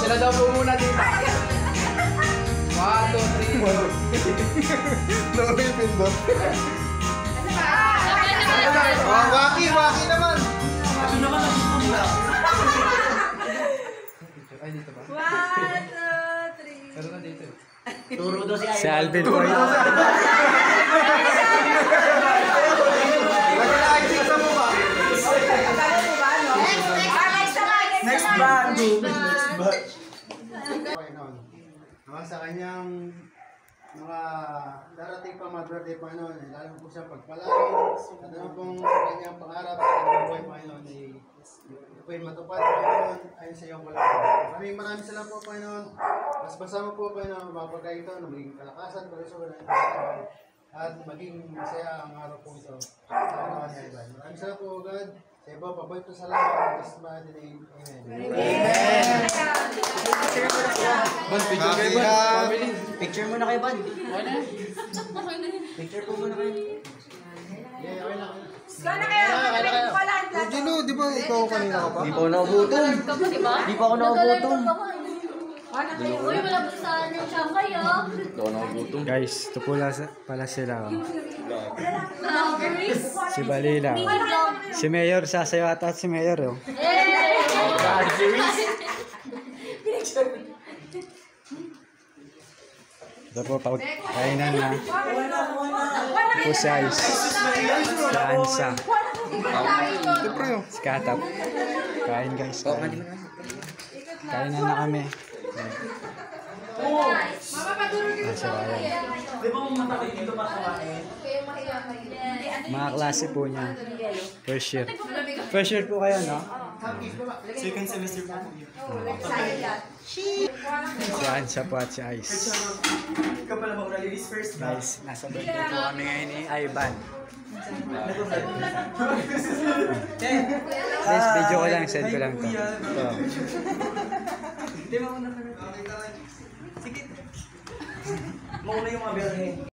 Sila daw po muna dito. 1, 2, 3. Dami yung pindot. Waki naman. Ito naman ang mula. Ay, dito ba? 1, 2, 3. Pero na dito. Turo daw si Alvin po yun. Next batch. Sa kanyang mga darating pa birthday Panginoon, lalo po siya pagpalain. At ano pong kanyang pangarap sa kanyang buhay Panginoon ay ito po yung matupad Panginoon ayon sa iyong kalakasan. Maraming salamat po Panginoon. Mas basama po Panginoon mapagkaya ito na maging kalakasan, kalusugan at maging masaya ang araw po ito. Maraming salamat po God. Sa iba, pabay po sa lahat. Just ba din amen. Picture muna kayo, Ban. Picture po muna kayo. Ikaw na kaya pala. Gino, di ba ikaw kanina ka pa? Di pa ako naubutom. Di pa ako naubutom. Uy, wala po sa ng siyangkay, ah. Di ako naubutom. Guys, ito pala sila. Si Si Balila. Si Mayor, sasayo ata si Mayor. Oh. Ito po, kainan na. Ito po si Ice. Si Ansa. Si Katap. Kain guys. Kain na kami. Si Ryan. Di ba mamatay dito pa kumain? Mga klase po niya. First year. First year po kayo, no? Second semester po. Si Ansa po at si Ice. Ikaw pala mag-release first ba? Guys, nasa birthday po kami ngayon ni Ivan. Guys, video ko lang, send ko lang to. Di ba ako nakarap? Sige. Mauna yung mga berhe.